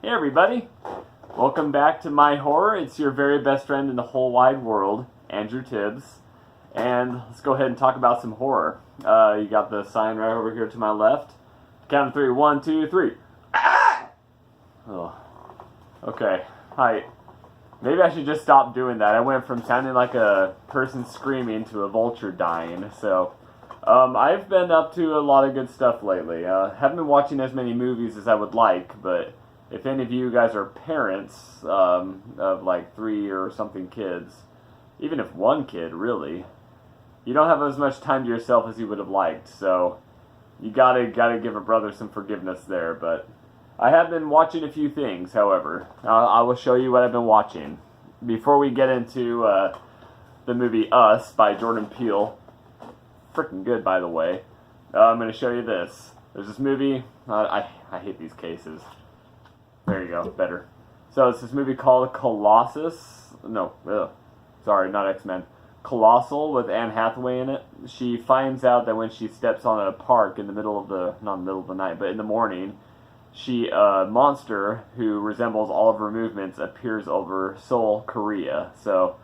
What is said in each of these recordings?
Hey everybody, welcome back to My Horror. It's your very best friend in the whole wide world, Andrew Tibbs. And let's go ahead and talk about some horror. You got the sign right over here to my left. Count of three. 1, 2, 3. Ah! Oh. Okay. Hi. Maybe I should just stop doing that. I went from sounding like a person screaming to a vulture dying. So, I've been up to a lot of good stuff lately. Haven't been watching as many movies as I would like, but if any of you guys are parents of like 3 or something kids, even if one kid, really, you don't have as much time to yourself as you would have liked. So you gotta give a brother some forgiveness there. But I have been watching a few things. However, I will show you what I've been watching before we get into the movie Us by Jordan Peele. Freaking good, by the way. I'm gonna show you this. There's this movie. I hate these cases. There you go, better. So it's this movie called Colossus. No, sorry, not X-Men. Colossal with Anne Hathaway in it. She finds out that when she steps on a park in the middle of the, not in the middle of the night, but in the morning, a monster who resembles all of her movements appears over Seoul, Korea. So,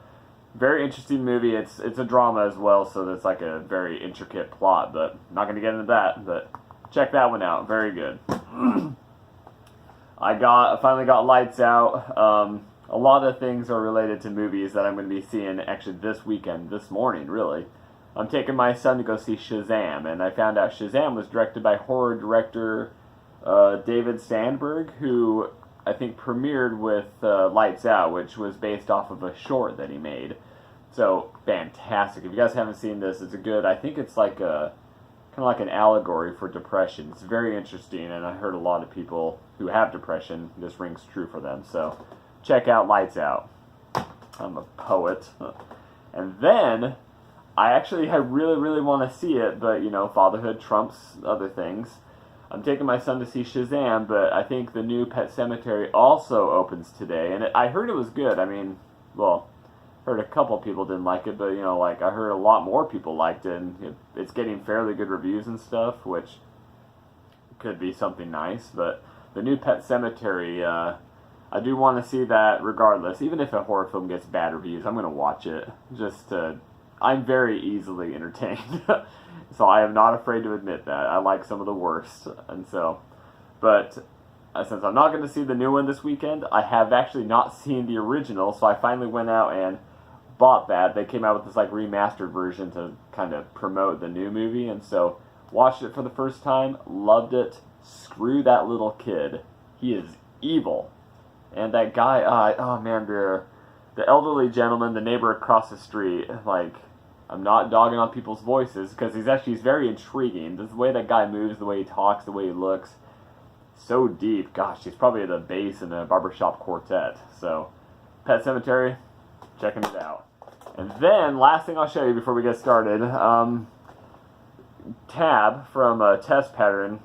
very interesting movie. It's a drama as well, so it's like a very intricate plot, but I'm not going to get into that, but check that one out. Very good. I finally got Lights Out. A lot of things are related to movies that I'm going to be seeing actually this weekend, this morning, really. I'm taking my son to go see Shazam, and I found out Shazam was directed by horror director David Sandberg, who I think premiered with Lights Out, which was based off of a short that he made. So, fantastic. If you guys haven't seen this, it's I think it's like kind of like an allegory for depression. It's very interesting, and I heard a lot of people who have depression, this rings true for them. So, check out Lights Out. I'm a poet. And then, I really, really want to see it, but, fatherhood trumps other things. I'm taking my son to see Shazam, but I think the new Pet Sematary also opens today, and I heard it was good. I mean, heard a couple people didn't like it, but, I heard a lot more people liked it, and it's getting fairly good reviews and stuff, which could be something nice, but the new Pet Sematary, I do want to see that regardless. Even if a horror film gets bad reviews, I'm going to watch it. I'm very easily entertained. So I am not afraid to admit that. I like some of the worst. And so, but since I'm not going to see the new one this weekend, I have actually not seen the original, so I finally went out and bought that. They came out with this like remastered version to kind of promote the new movie, and so watched it for the first time, loved it. Screw that little kid. He is evil. And that guy, oh man, the elderly gentleman, the neighbor across the street, like, I'm not dogging on people's voices, because he's very intriguing. The way that guy moves, the way he talks, the way he looks, so deep. Gosh, he's probably the bass in a barbershop quartet. So, Pet Sematary, checking it out. And then, last thing I'll show you before we get started, Tab from Test Pattern,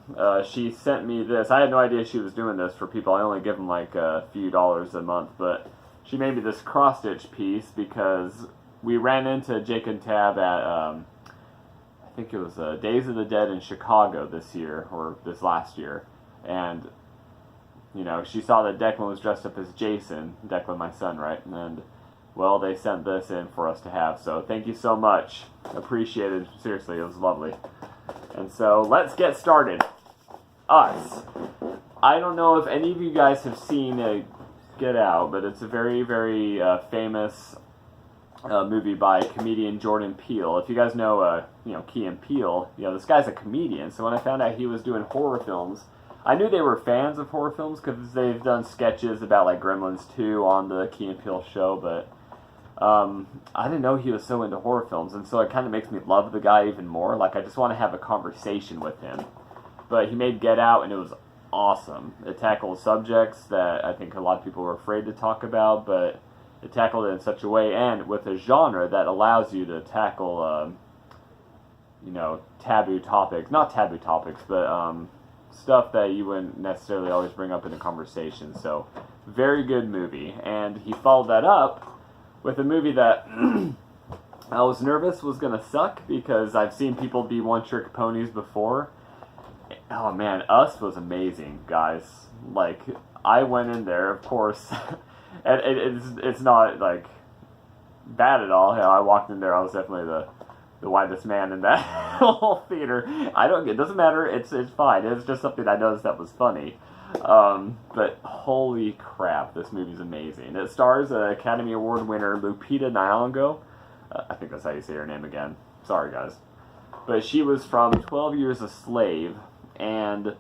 she sent me this. I had no idea she was doing this for people. I only give them like a few dollars a month, but she made me this cross-stitch piece because we ran into Jake and Tab at, I think it was Days of the Dead in Chicago this year, or this last year, and, she saw that Declan was dressed up as Jason, Declan, my son, right, and, well, they sent this in for us to have, so thank you so much, appreciated, seriously, it was lovely. And so, let's get started. Us. I don't know if any of you guys have seen Get Out, but it's a very, very famous movie by comedian Jordan Peele. If you guys know, Key and Peele, this guy's a comedian, so when I found out he was doing horror films, I knew they were fans of horror films because they've done sketches about, like, Gremlins 2 on the Key and Peele show, but I didn't know he was so into horror films, and so it kind of makes me love the guy even more. Like, I just want to have a conversation with him. But he made Get Out, and it was awesome. It tackled subjects that I think a lot of people were afraid to talk about, but it tackled it in such a way, and with a genre that allows you to tackle, taboo topics. Not taboo topics, but stuff that you wouldn't necessarily always bring up in a conversation. So, very good movie. And he followed that up with a movie that I was nervous was going to suck because I've seen people be one-trick ponies before. Oh man, Us was amazing, guys. Like, I went in there, of course, and it's not like bad at all. You know, I walked in there, I was definitely the whitest man in that whole theater. It doesn't matter. It's fine. It's just something I noticed that was funny. But holy crap, this movie's amazing. It stars Academy Award winner Lupita Nyong'o. I think that's how you say her name again. Sorry, guys. But she was from 12 Years a Slave, and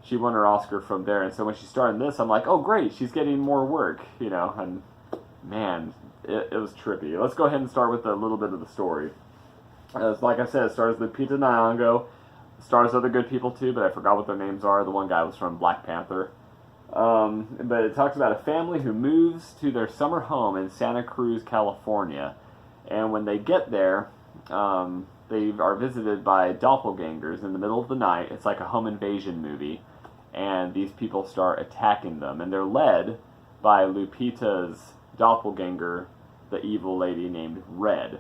she won her Oscar from there. And so when she started this, I'm like, oh great, she's getting more work, you know. And man, it was trippy. Let's go ahead and start with a little bit of the story. Like I said, it stars Lupita Nyong'o. Stars other good people too, but I forgot what their names are. The one guy was from Black Panther. But it talks about a family who moves to their summer home in Santa Cruz, California. And when they get there, they are visited by doppelgangers in the middle of the night. It's like a home invasion movie. And these people start attacking them. And they're led by Lupita's doppelganger, the evil lady named Red.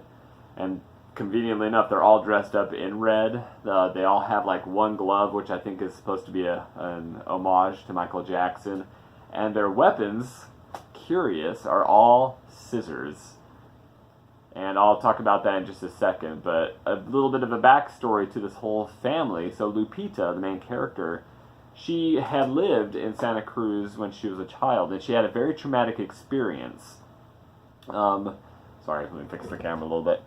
And conveniently enough, they're all dressed up in red. They all have like one glove, which I think is supposed to be an homage to Michael Jackson. And their weapons, curious, are all scissors. And I'll talk about that in just a second. But a little bit of a backstory to this whole family. So Lupita, the main character, she had lived in Santa Cruz when she was a child, and she had a very traumatic experience. Sorry, let me fix the camera a little bit.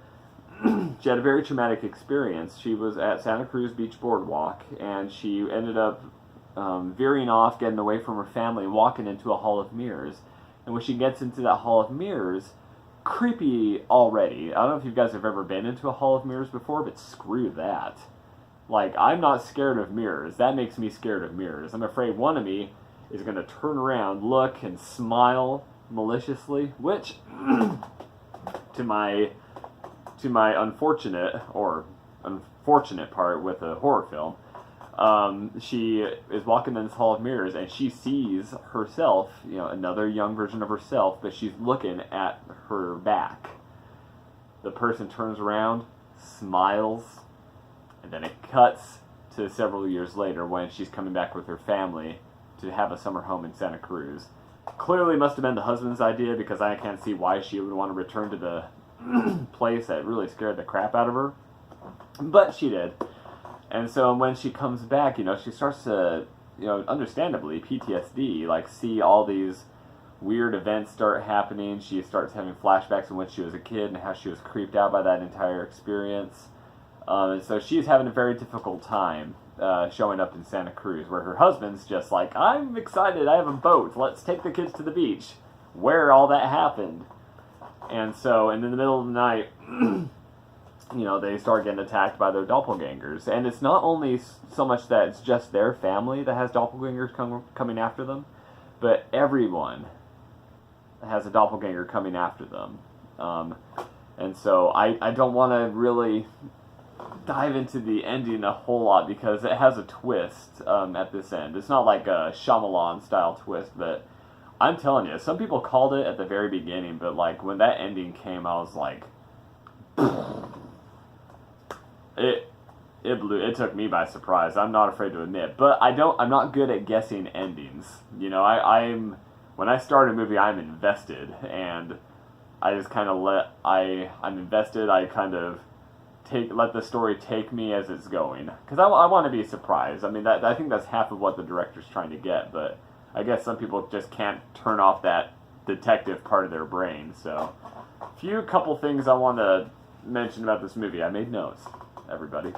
She had a very traumatic experience. She was at Santa Cruz Beach Boardwalk, and she ended up veering off, getting away from her family, and walking into a hall of mirrors. And when she gets into that hall of mirrors, creepy already. I don't know if you guys have ever been into a hall of mirrors before, but screw that. Like, I'm not scared of mirrors. That makes me scared of mirrors. I'm afraid one of me is going to turn around, look, and smile maliciously, which, to my unfortunate part with a horror film, she is walking in this hall of mirrors, and she sees herself, you know, another young version of herself, but she's looking at her back. The person turns around, smiles, and then it cuts to several years later when she's coming back with her family to have a summer home in Santa Cruz. Clearly must have been the husband's idea, because I can't see why she would want to return to the place that really scared the crap out of her. But she did. And so when she comes back, you know, she starts to, you know, understandably, PTSD, like, see all these weird events start happening. She starts having flashbacks of when she was a kid and how she was creeped out by that entire experience. And so she's having a very difficult time showing up in Santa Cruz, where her husband's just like, I'm excited, I have a boat, let's take the kids to the beach, where all that happened. And so, and in the middle of the night, you know, they start getting attacked by their doppelgangers. And it's not only so much that it's just their family that has doppelgangers coming after them, but everyone has a doppelganger coming after them. And so I don't want to really dive into the ending a whole lot, because it has a twist at this end. It's not like a Shyamalan-style twist, but I'm telling you, some people called it at the very beginning, but like when that ending came, I was like, it blew. It took me by surprise. I'm not afraid to admit, but I'm not good at guessing endings. You know, when I start a movie, I'm invested, and I just kind of I'm invested. I kind of let the story take me as it's going, because I want to be surprised. I mean, I think that's half of what the director's trying to get, but I guess some people just can't turn off that detective part of their brain. So, couple things I want to mention about this movie. I made notes, everybody.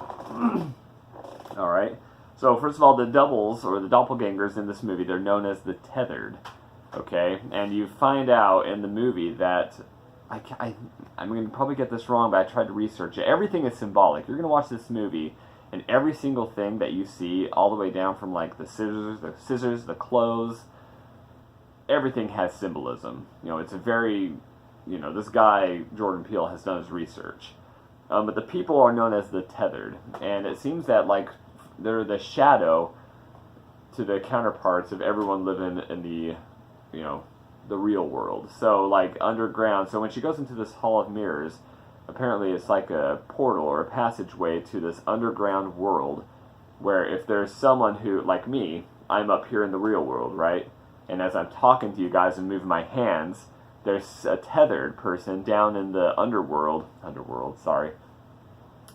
Alright. So, first of all, the doubles, or the doppelgangers in this movie, they're known as the tethered. Okay? And you find out in the movie that, I'm going to probably get this wrong, but I tried to research it. Everything is symbolic. You're going to watch this movie, and every single thing that you see, all the way down from like the scissors, the clothes, everything has symbolism. You know, it's a very, you know, this guy, Jordan Peele, has done his research. But the people are known as the tethered, and it seems that like they're the shadow to the counterparts of everyone living in the, you know, the real world. So like underground. So when she goes into this hall of mirrors, apparently it's like a portal or a passageway to this underground world where if there's someone who, like me, I'm up here in the real world, right? And as I'm talking to you guys and moving my hands, there's a tethered person down in the underworld,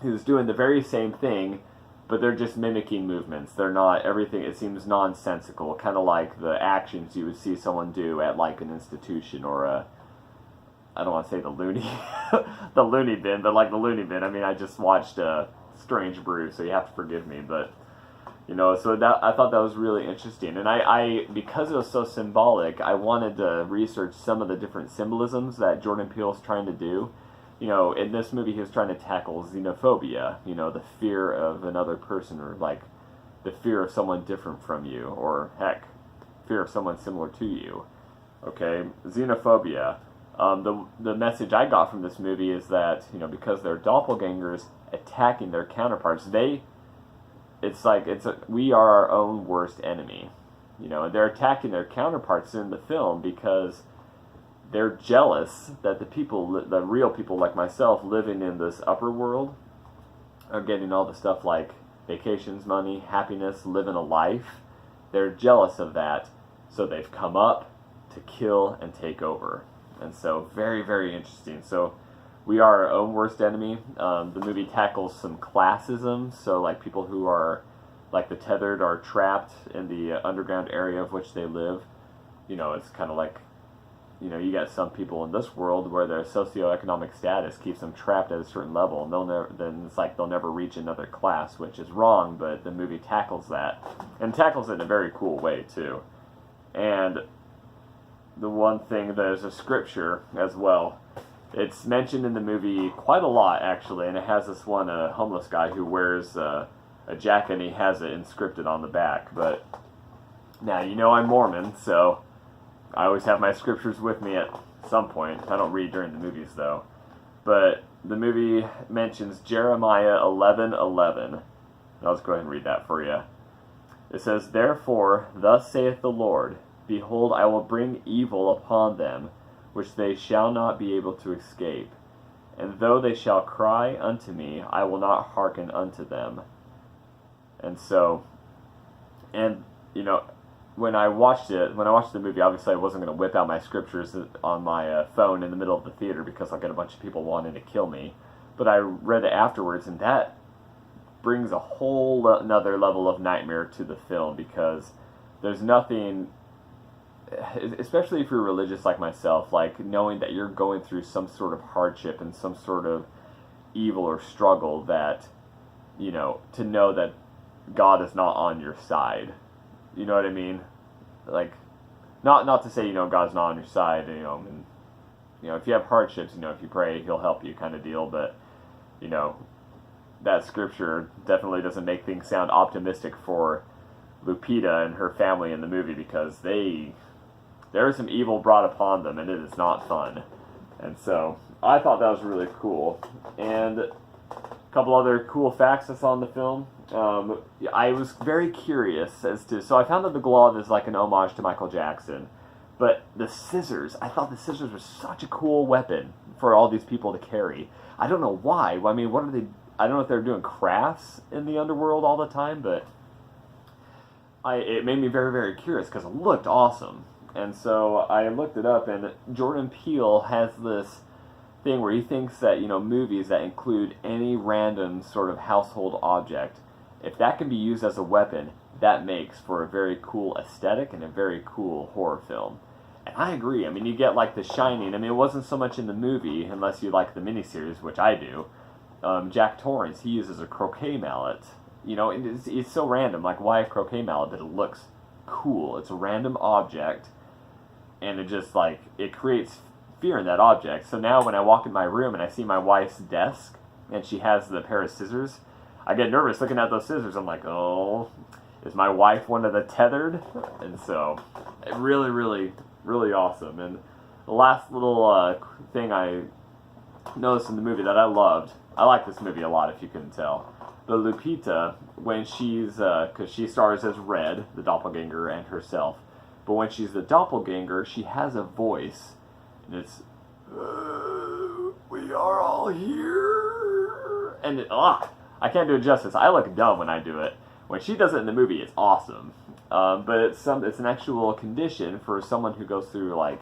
who's doing the very same thing, but they're just mimicking movements. They're not, everything, it seems nonsensical, kind of like the actions you would see someone do at like an institution or a, I don't want to say the loony, the loony bin, but like the loony bin. I mean, I just watched Strange Brew, so you have to forgive me, but so that I thought that was really interesting, and I because it was so symbolic, I wanted to research some of the different symbolisms that Jordan Peele's trying to do. In this movie, he was trying to tackle xenophobia, the fear of another person, or like the fear of someone different from you, or heck, fear of someone similar to you. Okay, xenophobia. The message I got from this movie is that because they're doppelgangers attacking their counterparts, we are our own worst enemy, and they're attacking their counterparts in the film because they're jealous that the real people like myself living in this upper world are getting all the stuff like vacations, money, happiness, living a life. They're jealous of that, so they've come up to kill and take over. And so very, very interesting. So we are our own worst enemy. The movie tackles some classism, so like people who are like the tethered are trapped in the underground area of which they live. It's kind of like, you get some people in this world where their socioeconomic status keeps them trapped at a certain level, and they'll never reach another class, which is wrong, but the movie tackles that, and tackles it in a very cool way, too. And the one thing, there's a scripture as well. It's mentioned in the movie quite a lot, actually, and it has this one homeless guy who wears a jacket, and he has it inscripted on the back. But now, I'm Mormon, so I always have my scriptures with me at some point. I don't read during the movies, though. But the movie mentions Jeremiah 11:11. I'll just go ahead and read that for you. It says, "Therefore, thus saith the Lord, Behold, I will bring evil upon them, which they shall not be able to escape. And though they shall cry unto me, I will not hearken unto them." And so, when I watched the movie, obviously I wasn't going to whip out my scriptures on my phone in the middle of the theater because I'll get a bunch of people wanting to kill me. But I read it afterwards, and that brings a whole another level of nightmare to the film, because there's nothing, especially if you're religious like myself, like knowing that you're going through some sort of hardship and some sort of evil or struggle, that, to know that God is not on your side. You know what I mean? Like, not to say, God's not on your side, and, if you have hardships, if you pray, He'll help you, kind of deal, but, that scripture definitely doesn't make things sound optimistic for Lupita and her family in the movie, because there is some evil brought upon them, and it is not fun. And so, I thought that was really cool. And a couple other cool facts I saw in the film. I was very curious so I found that the glove is like an homage to Michael Jackson, but the scissors, I thought the scissors were such a cool weapon for all these people to carry. I don't know why. I mean, I don't know if they're doing crafts in the underworld all the time, but it made me very, very curious because it looked awesome. And so I looked it up, and Jordan Peele has this thing where he thinks that, movies that include any random sort of household object, if that can be used as a weapon, that makes for a very cool aesthetic and a very cool horror film. And I agree. I mean, you get like The Shining. I mean, it wasn't so much in the movie, unless you like the miniseries, which I do. Jack Torrance, he uses a croquet mallet. And it's so random. Like, why a croquet mallet? But it looks cool. It's a random object, and it just, it creates fear in that object. So now when I walk in my room and I see my wife's desk, and she has the pair of scissors, I get nervous looking at those scissors. I'm like, oh, is my wife one of the tethered? And so, really, really, really awesome. And the last little thing I noticed in the movie that I loved, I like this movie a lot if you couldn't tell, but Lupita, when she's, because she stars as Red, the doppelganger, and herself, but when she's the doppelganger, she has a voice, and it's, "We are all here," and I can't do it justice. I look dumb when I do it. When she does it in the movie, it's awesome. But it's an actual condition for someone who goes through like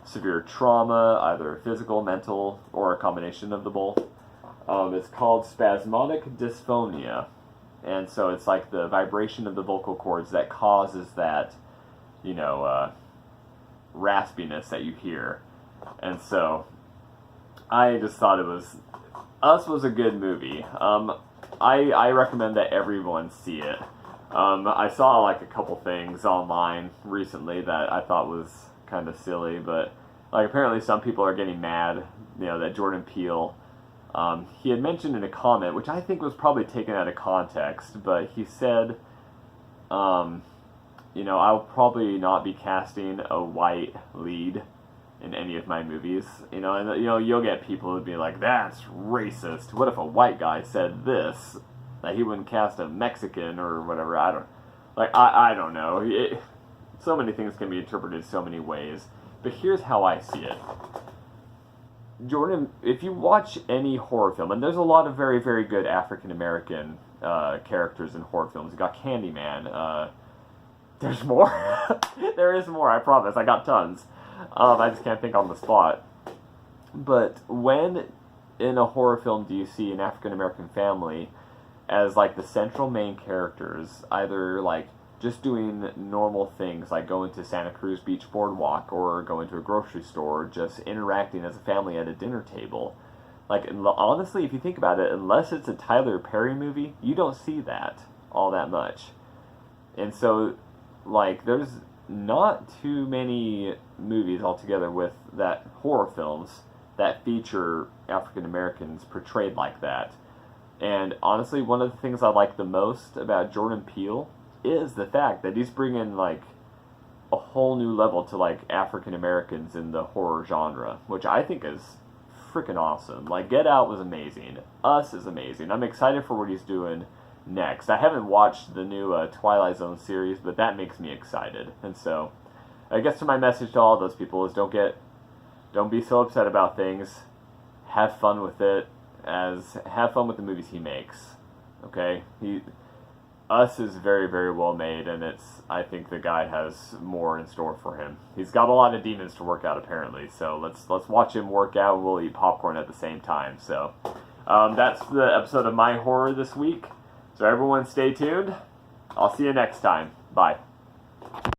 severe trauma, either physical, mental, or a combination of the both. It's called spasmodic dysphonia, and so it's like the vibration of the vocal cords that causes that, raspiness that you hear. And so I just thought Us was a good movie. I recommend that everyone see it. I saw like a couple things online recently that I thought was kind of silly, but like apparently some people are getting mad, that Jordan Peele, he had mentioned in a comment, which I think was probably taken out of context, but he said, I'll probably not be casting a white lead in any of my movies, and you'll get people who'd be like, that's racist. What if a white guy said this? That he wouldn't cast a Mexican or whatever. I don't know. So many things can be interpreted so many ways. But here's how I see it. Jordan, if you watch any horror film, and there's a lot of very, very good African American characters in horror films. You got Candyman. There's more. There is more, I promise. I got tons. I just can't think on the spot. But when in a horror film do you see an African American family as like the central main characters, either like just doing normal things like going to Santa Cruz Beach Boardwalk or going to a grocery store, or just interacting as a family at a dinner table. Like, honestly, if you think about it, unless it's a Tyler Perry movie, you don't see that all that much. And so, like, there's not too many movies altogether with that horror films that feature African Americans portrayed like that. And honestly, one of the things I like the most about Jordan Peele is the fact that he's bringing like a whole new level to like African Americans in the horror genre, which I think is freaking awesome. Like, Get Out was amazing. Us is amazing. I'm excited for what he's doing next. I haven't watched the new Twilight Zone series, but that makes me excited. And so, I guess my message to all those people is don't be so upset about things. Have fun with it. Have fun with the movies he makes. Okay? Us is very, very well made, and I think the guy has more in store for him. He's got a lot of demons to work out, apparently, so let's watch him work out, and we'll eat popcorn at the same time. So that's the episode of My Horror this week. So everyone stay tuned. I'll see you next time. Bye.